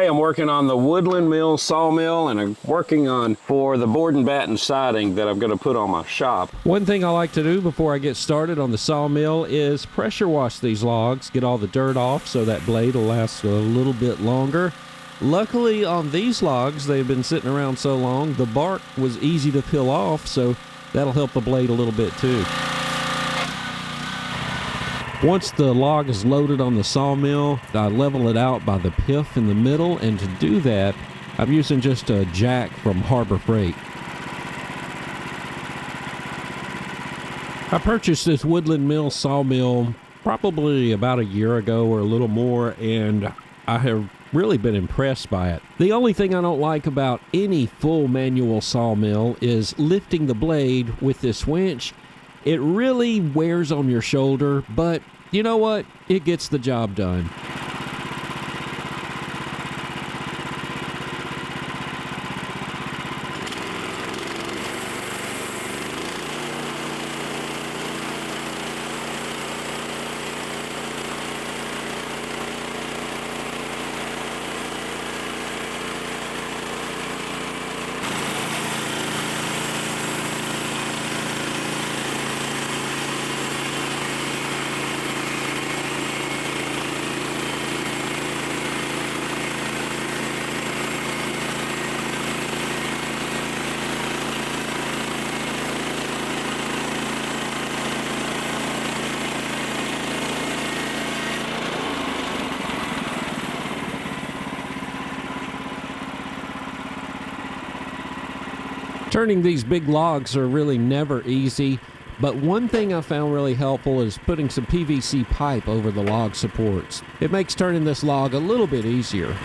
Hey, I'm working on the Woodland Mills sawmill, and I'm working on for the board and batten siding that I'm going to put on my shop. One thing I like to do before I get started on the sawmill is pressure wash these logs, get all the dirt off so that blade will last a little bit longer. Luckily on these logs, they've been sitting around so long, the bark was easy to peel off, so that'll help the blade a little bit too. Once the log is loaded on the sawmill, I level it out by the pith in the middle, and to do that, I'm using just a jack from Harbor Freight. I purchased this Woodland Mills sawmill probably about a year ago or a little more, and I have really been impressed by it. The only thing I don't like about any full manual sawmill is lifting the blade with this winch. It really wears on your shoulder, but you know what? It gets the job done. Turning these big logs are really never easy, but one thing I found really helpful is putting some PVC pipe over the log supports. It makes turning this log a little bit easier.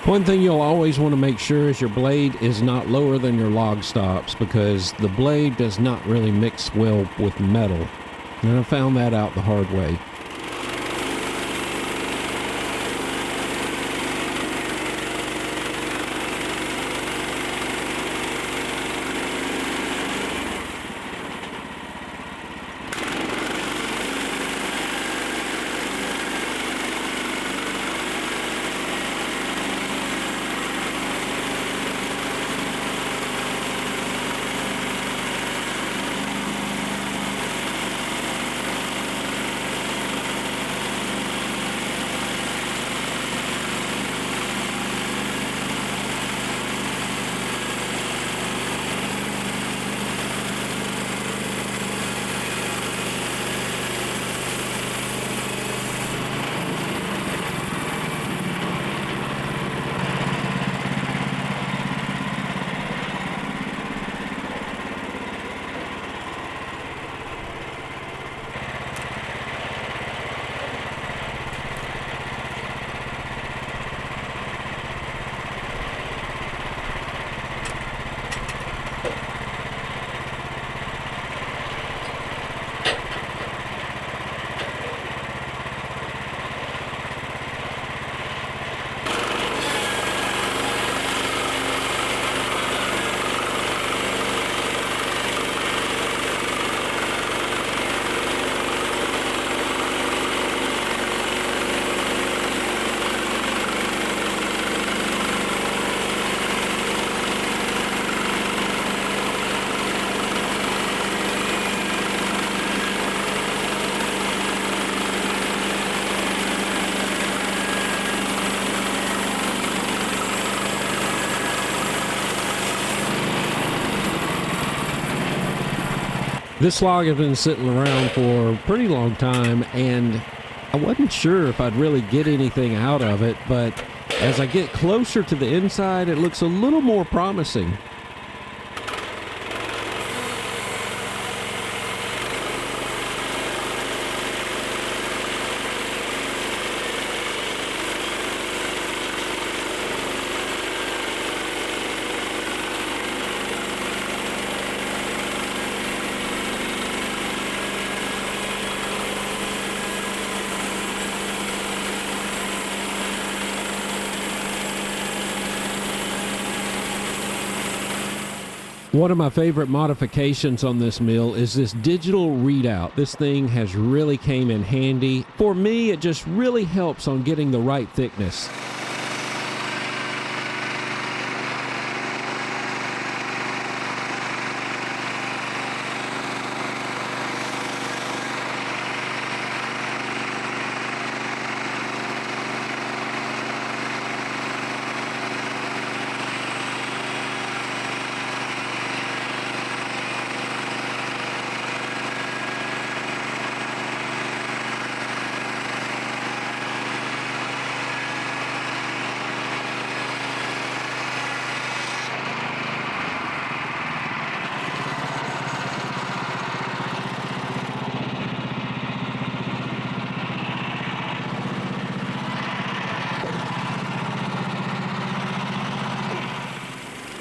One thing you'll always want to make sure is your blade is not lower than your log stops, because the blade does not really mix well with metal. And I found that out the hard way. This log has been sitting around for a pretty long time, and I wasn't sure if I'd really get anything out of it, but as I get closer to the inside, it looks a little more promising. One of my favorite modifications on this mill is this digital readout. This thing has really came in handy. For me, it just really helps on getting the right thickness.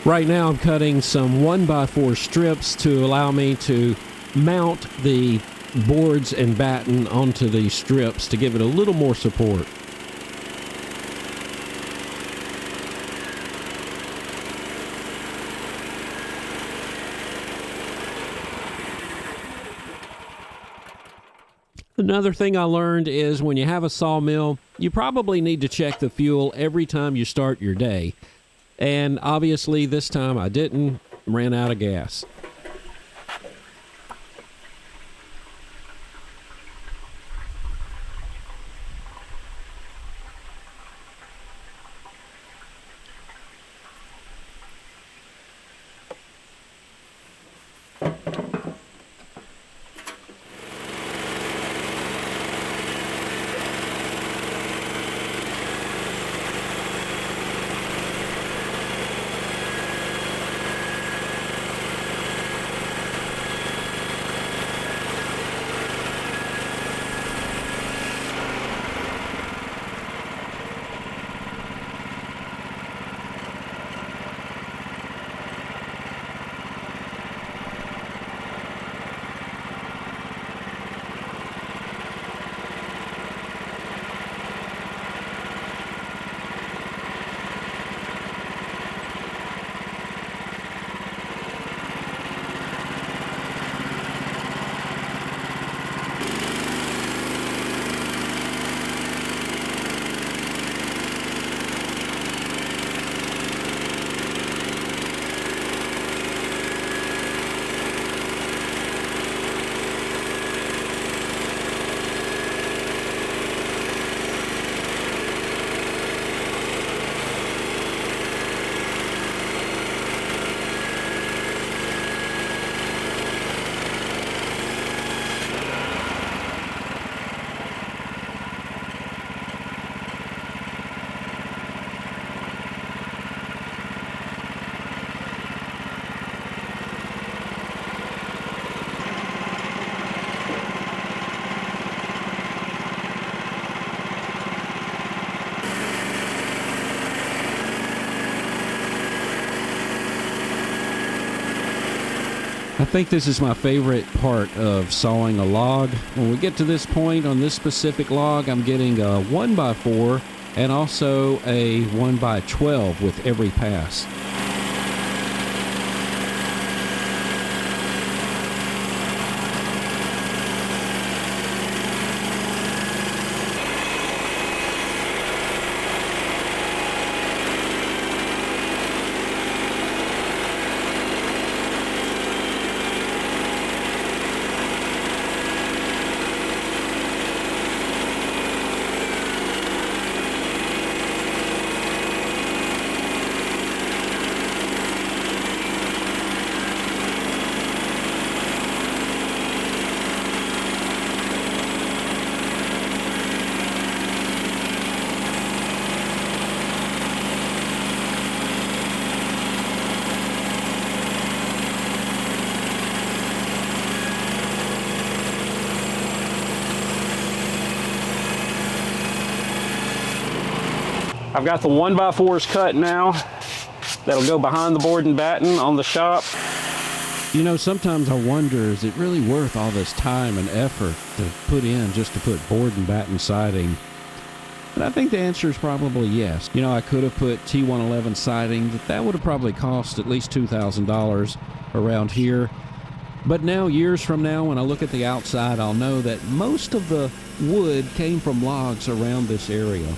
Right now I'm cutting some 1x4 strips to allow me to mount the boards and batten onto these strips to give it a little more support. Another thing I learned is when you have a sawmill, you probably need to check the fuel every time you start your day. And obviously this time I didn't, ran out of gas. I think this is my favorite part of sawing a log. When we get to this point on this specific log, I'm getting a 1x4 and also a 1x12 with every pass. I've got the 1x4s cut now. That'll go behind the board and batten on the shop. You know, sometimes I wonder, is it really worth all this time and effort to put in just to put board and batten siding? And I think the answer is probably yes. You know, I could have put T111 siding. That would have probably cost at least $2,000 around here. But now, years from now, when I look at the outside, I'll know that most of the wood came from logs around this area.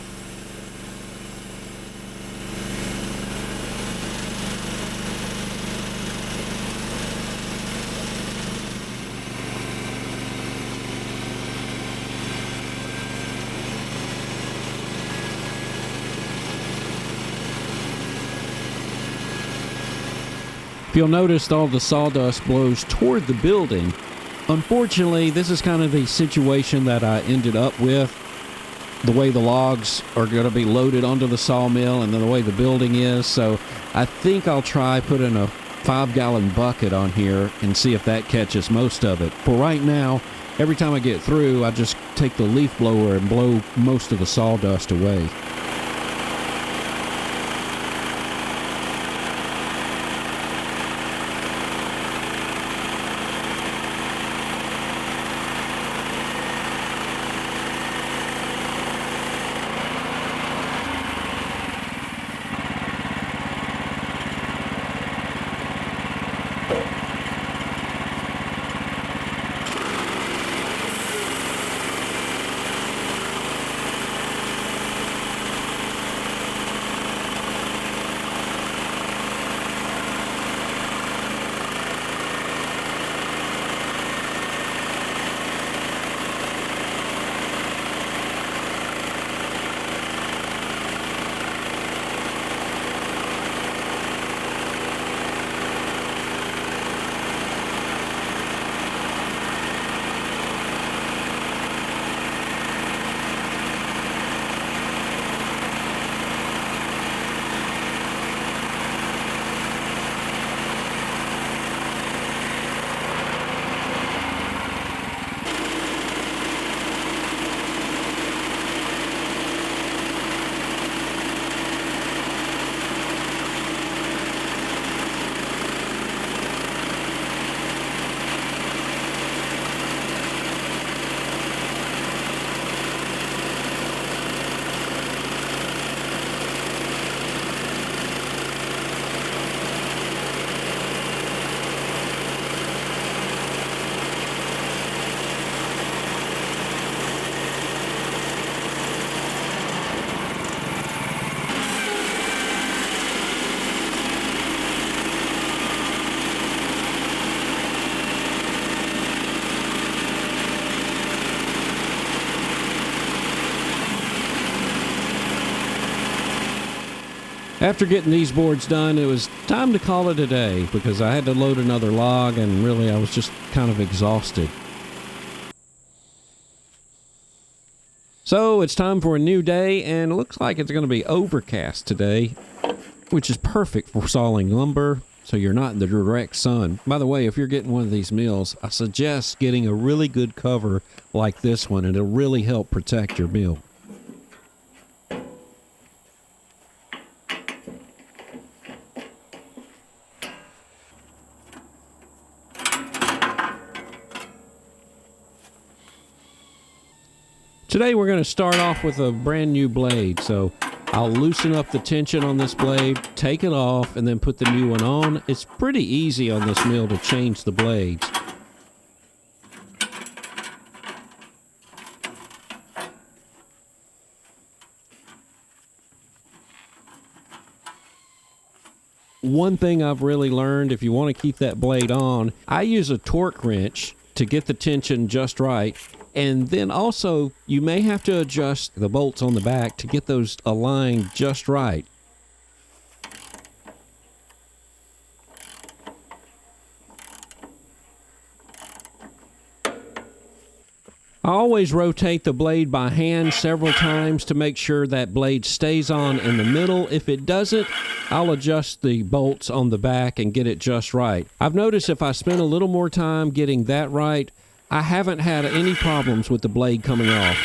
You'll notice all the sawdust blows toward the building. Unfortunately, this is kind of the situation that I ended up with. The way the logs are going to be loaded onto the sawmill and then the way the building is. So I think I'll try putting a 5-gallon bucket on here and see if that catches most of it. For right now, every time I get through, I just take the leaf blower and blow most of the sawdust away. After getting these boards done, it was time to call it a day because I had to load another log and really I was just kind of exhausted. So it's time for a new day and it looks like it's going to be overcast today, which is perfect for sawing lumber so you're not in the direct sun. By the way, if you're getting one of these mills, I suggest getting a really good cover like this one and it'll really help protect your mill. Today we're going to start off with a brand new blade, so I'll loosen up the tension on this blade, take it off, and then put the new one on. It's pretty easy on this mill to change the blades. One thing I've really learned, if you want to keep that blade on, I use a torque wrench to get the tension just right. And then also, you may have to adjust the bolts on the back to get those aligned just right. I always rotate the blade by hand several times to make sure that blade stays on in the middle. If it doesn't, I'll adjust the bolts on the back and get it just right. I've noticed if I spend a little more time getting that right, I haven't had any problems with the blade coming off.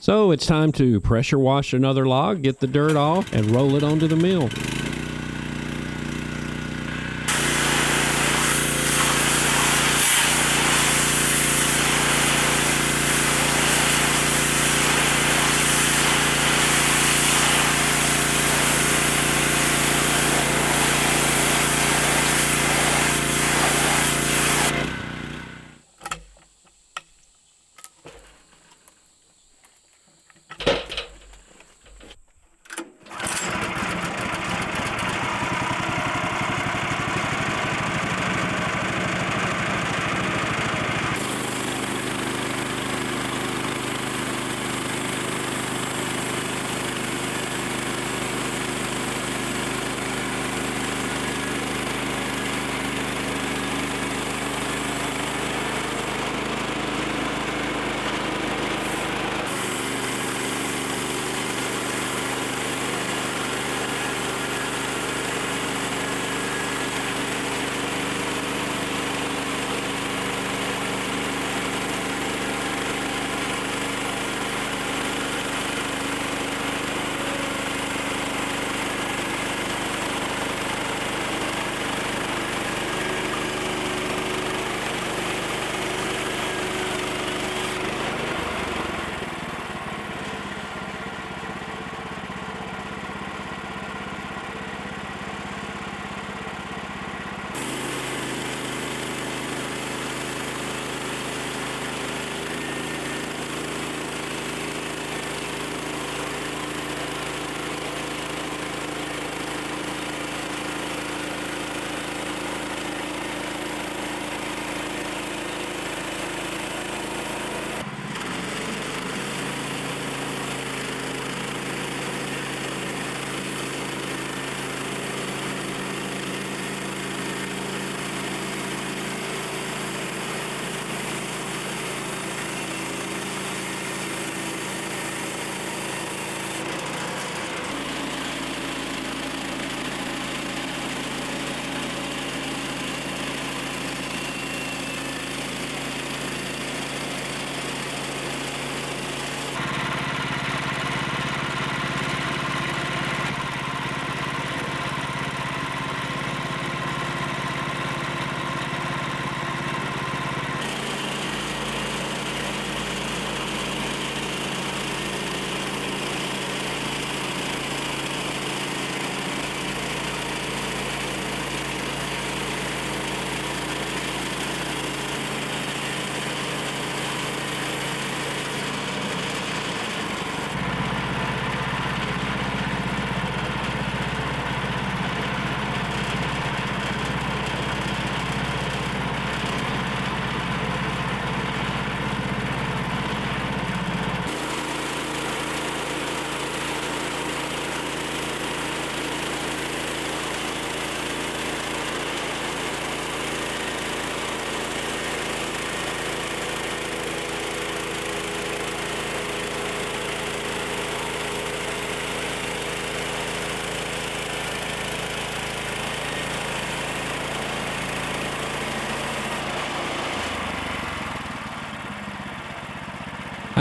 So it's time to pressure wash another log, get the dirt off, and roll it onto the mill.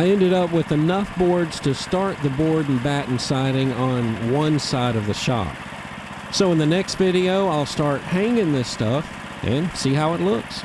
I ended up with enough boards to start the board and batten siding on one side of the shop. So in the next video, I'll start hanging this stuff and see how it looks.